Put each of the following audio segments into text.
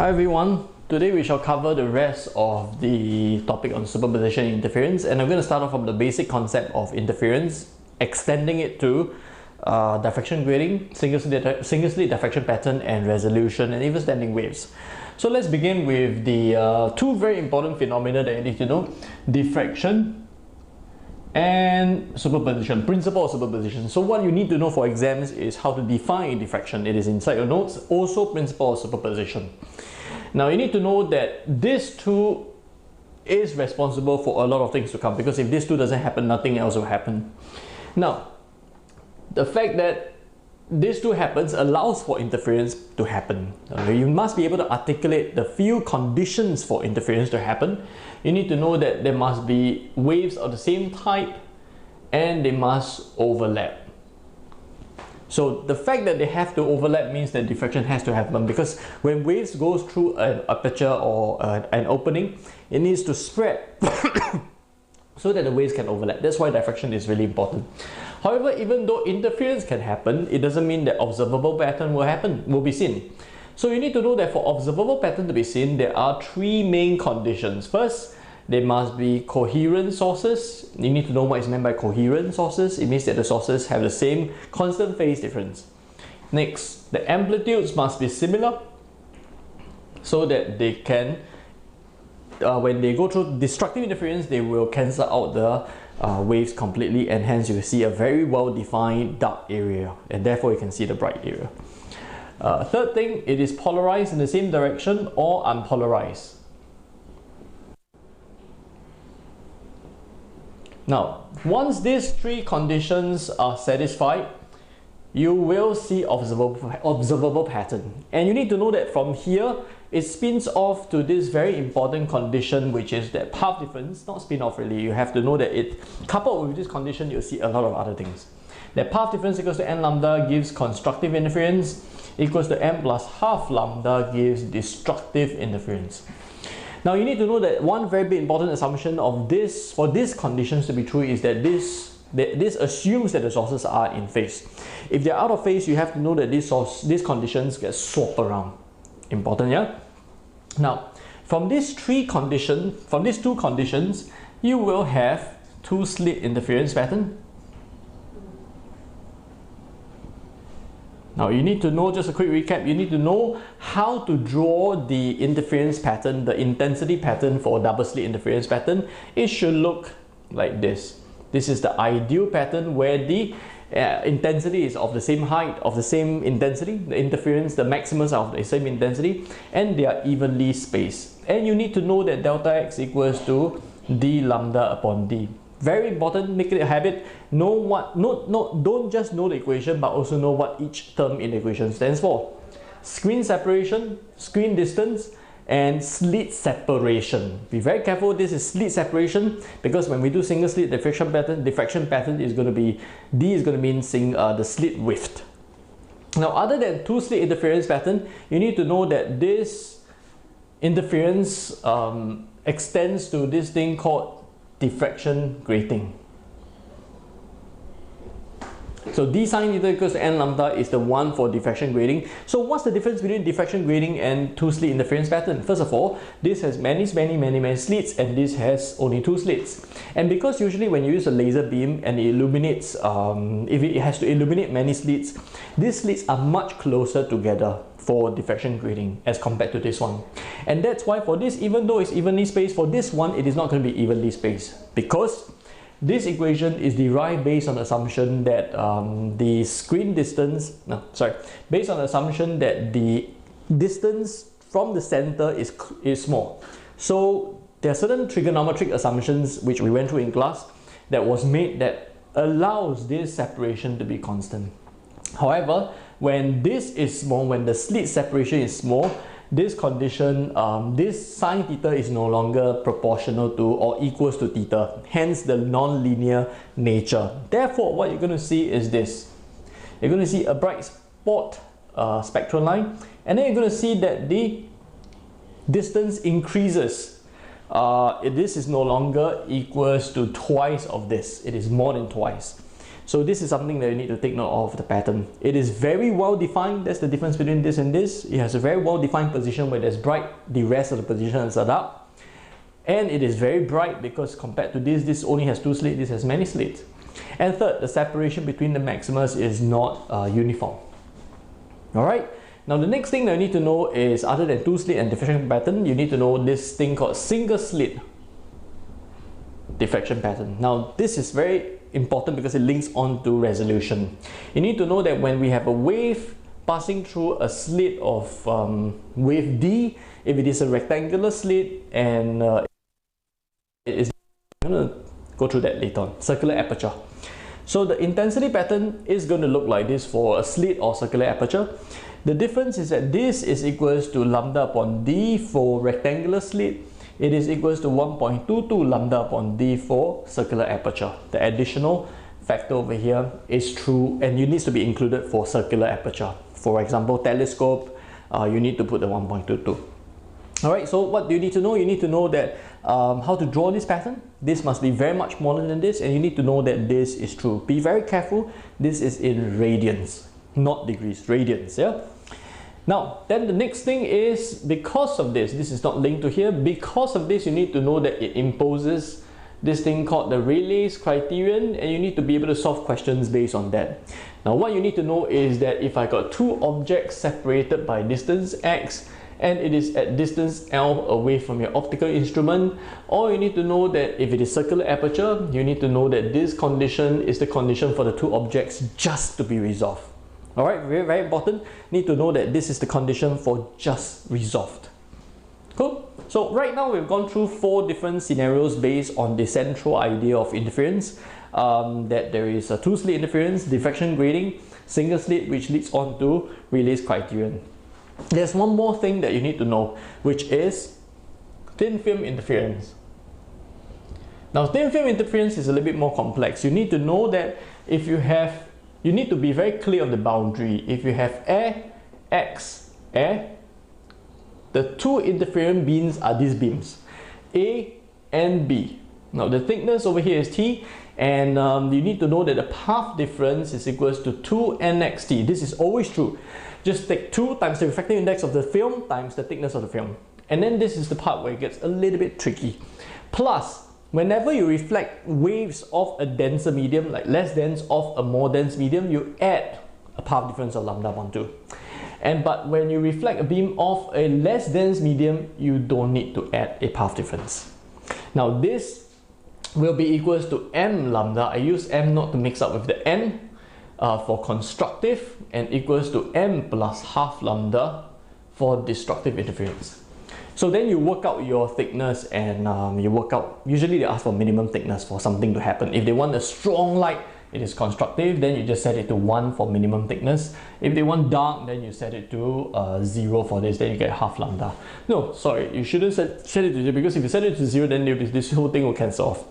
Hi everyone, today we shall cover the rest of the topic on superposition interference, and I'm going to start off from the basic concept of interference, extending it to diffraction grading, single slit diffraction pattern and resolution, and even standing waves. So let's begin with the two very important phenomena that you need to know: diffraction and superposition, principle of superposition. So what you need to know for exams is how to define diffraction. It is inside your notes. Also principle of superposition. Now you need to know that this two is responsible for a lot of things to come, because if this two doesn't happen, nothing else will happen. Now the fact that this two happens allows for interference to happen. You must be able to articulate the few conditions for interference to happen. You need to know that there must be waves of the same type and they must overlap. So the fact that they have to overlap means that diffraction has to happen, because when waves goes through an aperture or an opening, it needs to spread so that the waves can overlap. That's why diffraction is really important. However, even though interference can happen, it doesn't mean that observable pattern will be seen. So you need to know that for observable pattern to be seen, there are three main conditions. First, there must be coherent sources. You need to know what is meant by coherent sources. It means that the sources have the same constant phase difference. Next, the amplitudes must be similar so that they can, when they go through destructive interference, they will cancel out the waves completely, and hence you will see a very well defined dark area, and therefore you can see the bright area. Third thing, it is polarized in the same direction or unpolarized. Now, once these three conditions are satisfied, you will see observable pattern. And you need to know that from here, it spins off to this very important condition, which is that path difference. Not spin off really, you have to know that it, coupled with this condition, you'll see a lot of other things. That path difference equals to n lambda gives constructive interference, equals to n plus half lambda gives destructive interference. Now you need to know that one very big important assumption of this, for these conditions to be true, is that this assumes that the sources are in phase. If they're out of phase, you have to know that these conditions get swapped around. Important, yeah? Now, from these two conditions, you will have two slit interference pattern. Now you need to know, just a quick recap, you need to know how to draw the interference pattern, the intensity pattern for a double slit interference pattern. It should look like this. This is the ideal pattern where the intensity is of the same height, of the same intensity, the interference, the maximums are of the same intensity, and they are evenly spaced. And you need to know that delta x equals to d lambda upon d. Very important, make it a habit. Know what, don't just know the equation, but also know what each term in the equation stands for. Screen separation, screen distance, and slit separation. Be very careful, this is slit separation, because when we do single slit diffraction pattern is going to be, D is going to mean the slit width. Now other than two slit interference pattern, you need to know that this interference extends to this thing called diffraction grating. So d sine theta equals to n lambda is the one for diffraction grating. So what's the difference between diffraction grating and two slit interference pattern? First of all, this has many slits, and this has only two slits. And because usually when you use a laser beam and it illuminates, if it has to illuminate many slits, these slits are much closer together for diffraction grating as compared to this one. And that's why for this, even though it's evenly spaced, for this one it is not going to be evenly spaced, because this equation is derived based on the assumption that the screen distance, based on the assumption that the distance from the center is small. So there are certain trigonometric assumptions which we went through in class that was made that allows this separation to be constant. However, when this is small, when the slit separation is small, this condition, this sine theta is no longer proportional to or equals to theta, hence the non-linear nature. Therefore, what you're going to see is this. You're going to see a bright spot spectral line, and then you're going to see that the distance increases. This is no longer equals to twice of this, it is more than twice. So this is something that you need to take note of the pattern. It is very well defined. That's the difference between this and this. It has a very well defined position where there's bright, the rest of the positions are dark. And it is very bright because compared to this only has 2 slits, this has many slits. And third, the separation between the maximas is not uniform. Alright, now the next thing that you need to know is, other than 2 slit and diffraction pattern, you need to know this thing called single slit diffraction pattern. Now this is very important because it links on to resolution. You need to know that when we have a wave passing through a slit of wave D, if it is a rectangular slit and I'm going to go through that later on, circular aperture. So the intensity pattern is going to look like this for a slit or circular aperture. The difference is that this is equals to lambda upon D for rectangular slit. It is equals to 1.22 lambda upon D for circular aperture. The additional factor over here is true and it needs to be included for circular aperture. For example, telescope, you need to put the 1.22. Alright, so what do you need to know? You need to know that how to draw this pattern. This must be very much smaller than this, and you need to know that this is true. Be very careful. This is in radians, not degrees, radians. Yeah. Now, then the next thing is, because of this is not linked to here, because of this you need to know that it imposes this thing called the Rayleigh's criterion, and you need to be able to solve questions based on that. Now what you need to know is that if I got two objects separated by distance x, and it is at distance L away from your optical instrument, or you need to know that if it is circular aperture, you need to know that this condition is the condition for the two objects just to be resolved. Alright, very, very important. Need to know that this is the condition for just resolved. Cool. So right now we've gone through 4 different scenarios based on the central idea of interference. That there is a 2-slit interference, diffraction grating, single slit, which leads on to Rayleigh's criterion. There's one more thing that you need to know, which is thin film interference. Now thin film interference is a little bit more complex. You need to know that if you have, you need to be very clear of the boundary. If you have air, X, air, the two interferent beams are these beams, A and B. Now the thickness over here is T, and you need to know that the path difference is equals to 2nxt. This is always true. Just take 2 times the refractive index of the film times the thickness of the film. And then this is the part where it gets a little bit tricky. Plus, whenever you reflect waves of a denser medium, like less dense of a more dense medium, you add a path difference of lambda upon 2. But when you reflect a beam of a less dense medium, you don't need to add a path difference. Now this will be equals to m lambda. I use m not to mix up with the n for constructive, and equals to m plus half lambda for destructive interference. So then you work out your thickness, and you work out, usually they ask for minimum thickness for something to happen. If they want a strong light, it is constructive, then you just set it to 1 for minimum thickness. If they want dark, then you set it to 0 for this, then you get half lambda. No, sorry, you shouldn't set it to 0, because if you set it to 0, then this whole thing will cancel off.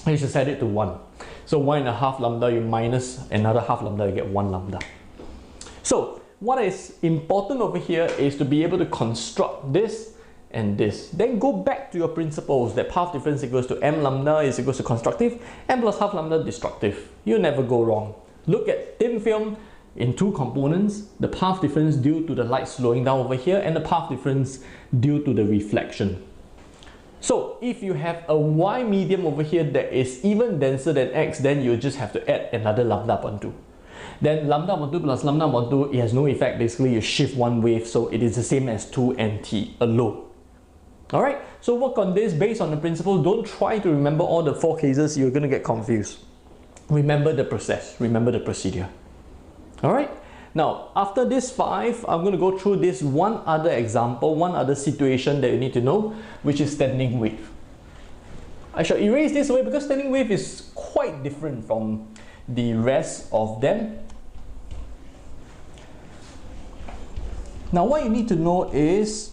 You should set it to 1. So 1.5 lambda, you minus another half lambda, you get 1 lambda. So what is important over here is to be able to construct this and this. Then go back to your principles that path difference equals to m lambda is equals to constructive, m plus half lambda destructive. You never go wrong. Look at thin film in 2 components, the path difference due to the light slowing down over here, and the path difference due to the reflection. So if you have a Y medium over here that is even denser than X, then you just have to add another lambda upon 2. Then lambda upon 2 plus lambda upon 2, it has no effect. Basically, you shift one wave, so it is the same as 2nt alone. Alright, so work on this based on the principle. Don't try to remember all the 4 cases, you're going to get confused. Remember the process, remember the procedure. Alright, now after this 5, I'm going to go through this one other example, one other situation that you need to know, which is standing wave. I shall erase this away because standing wave is quite different from the rest of them. Now what you need to know is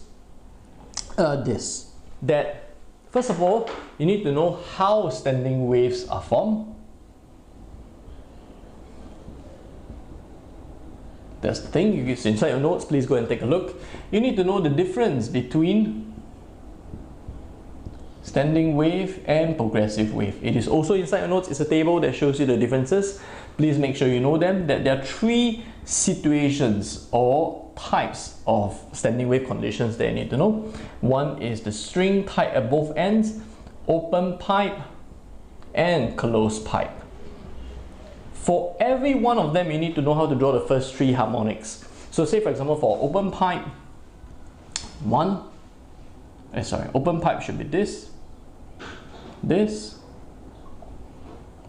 that first of all, you need to know how standing waves are formed. That's the thing. It's inside your notes, please go and take a look. You need to know the difference between standing wave and progressive wave. It is also inside your notes. It's a table that shows you the differences. please make sure you know them, that there are three situations or types of standing wave conditions that you need to know. One is the string tight at both ends, open pipe, and closed pipe. For every one of them, you need to know how to draw the first three harmonics. So say for example for open pipe, open pipe should be this, this,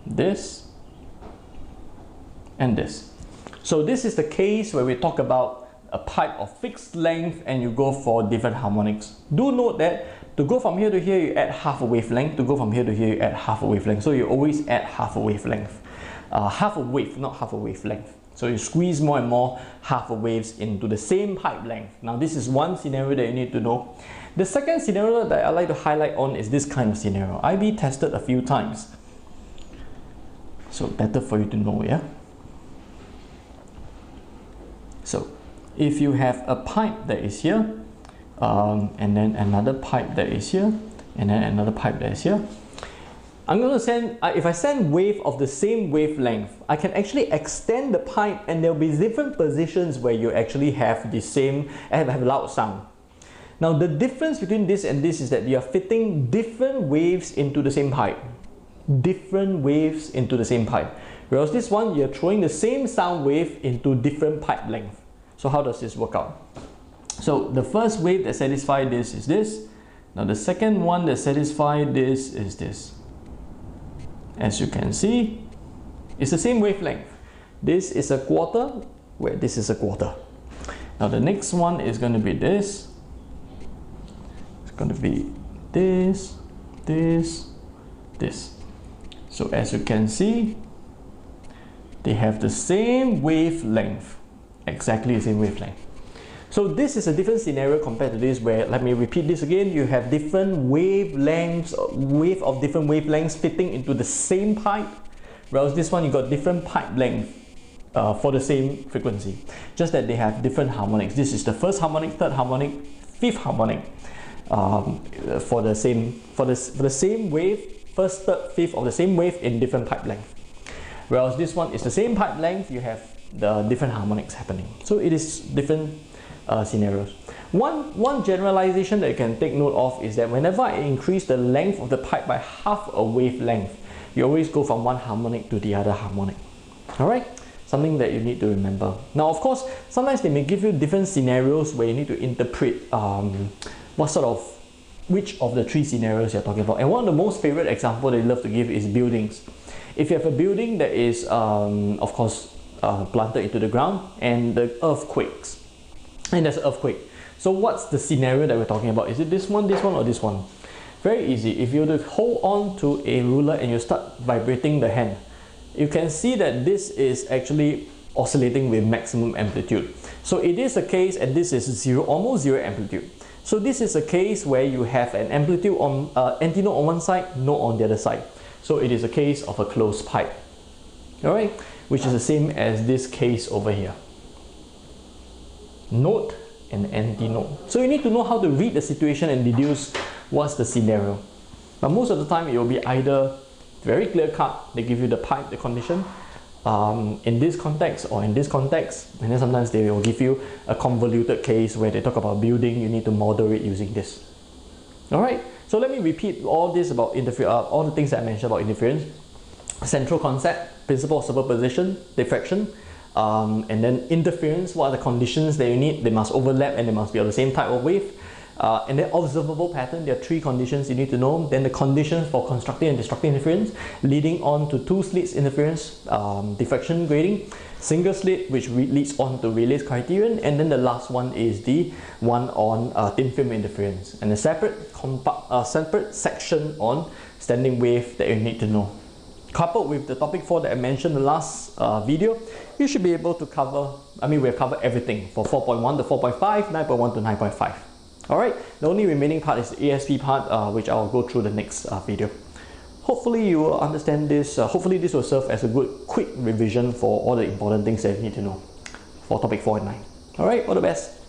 this, and this. So this is the case where we talk about a pipe of fixed length and you go for different harmonics. Do note that to go from here to here, you add half a wavelength. To go from here to here, you add half a wavelength. So you always add half a wavelength. Half a wave, not half a wavelength. So you squeeze more and more half a waves into the same pipe length. Now this is one scenario that you need to know. The second scenario that I like to highlight on is this kind of scenario. IB tested a few times. So better for you to know, yeah? So if you have a pipe that is here, and then another pipe that is here, and then another pipe that is here, I'm going to send, if I send wave of the same wavelength, I can actually extend the pipe and there will be different positions where you actually have the same, have loud sound. Now the difference between this and this is that you are fitting different waves into the same pipe. Different waves into the same pipe. Whereas this one, you're throwing the same sound wave into different pipe length. So how does this work out? So the first wave that satisfies this is this. Now the second one that satisfies this is this. As you can see, it's the same wavelength. This is a quarter, where this is a quarter. Now the next one is going to be this. It's going to be this, this, this. So as you can see, they have the same wavelength, exactly the same wavelength. So this is a different scenario compared to this, where, let me repeat this again, you have different wavelengths, wave of different wavelengths fitting into the same pipe, whereas this one you got different pipe length for the same frequency, just that they have different harmonics. This is the first harmonic, third harmonic, fifth harmonic for the same wave, first, third, fifth of the same wave in different pipe length. Whereas this one is the same pipe length, you have the different harmonics happening. So it is different scenarios. One generalization that you can take note of is that whenever I increase the length of the pipe by half a wavelength, you always go from one harmonic to the other harmonic. Alright? Something that you need to remember. Now of course, sometimes they may give you different scenarios where you need to interpret which of the three scenarios you're talking about. And one of the most favorite examples they love to give is buildings. If you have a building that is of course planted into the ground and the earthquakes, and there's an earthquake. So what's the scenario that we're talking about? Is it this one, or this one? Very easy. If you were to hold on to a ruler and you start vibrating the hand, you can see that this is actually oscillating with maximum amplitude. So it is a case, and this is zero, almost zero amplitude. So this is a case where you have an amplitude on antinode on one side, node on the other side. So it is a case of a closed pipe. Alright? Which is the same as this case over here. Node and antinode. So you need to know how to read the situation and deduce what's the scenario. But most of the time it will be either very clear cut, they give you the pipe, the condition, in this context or in this context, and then sometimes they will give you a convoluted case where they talk about building, you need to model it using this. Alright, so let me repeat all this about all the things that I mentioned about interference. Central concept, principle of superposition, diffraction, and then interference. What are the conditions that you need? They must overlap and they must be of the same type of wave. And then observable pattern, there are three conditions you need to know. Then the conditions for constructive and destructive interference, leading on to two slits interference, diffraction grading, single slit, which leads on to Rayleigh's criterion, and then the last one is the one on thin film interference, and a separate section on standing wave that you need to know. Coupled with the topic 4 that I mentioned in the last video, you should be able to cover, we have covered everything for 4.1 to 4.5, 9.1 to 9.5. Alright, the only remaining part is the ASP part, which I'll go through the next video. Hopefully you will understand this, hopefully this will serve as a good quick revision for all the important things that you need to know for topic 4 and 9. Alright, all the best.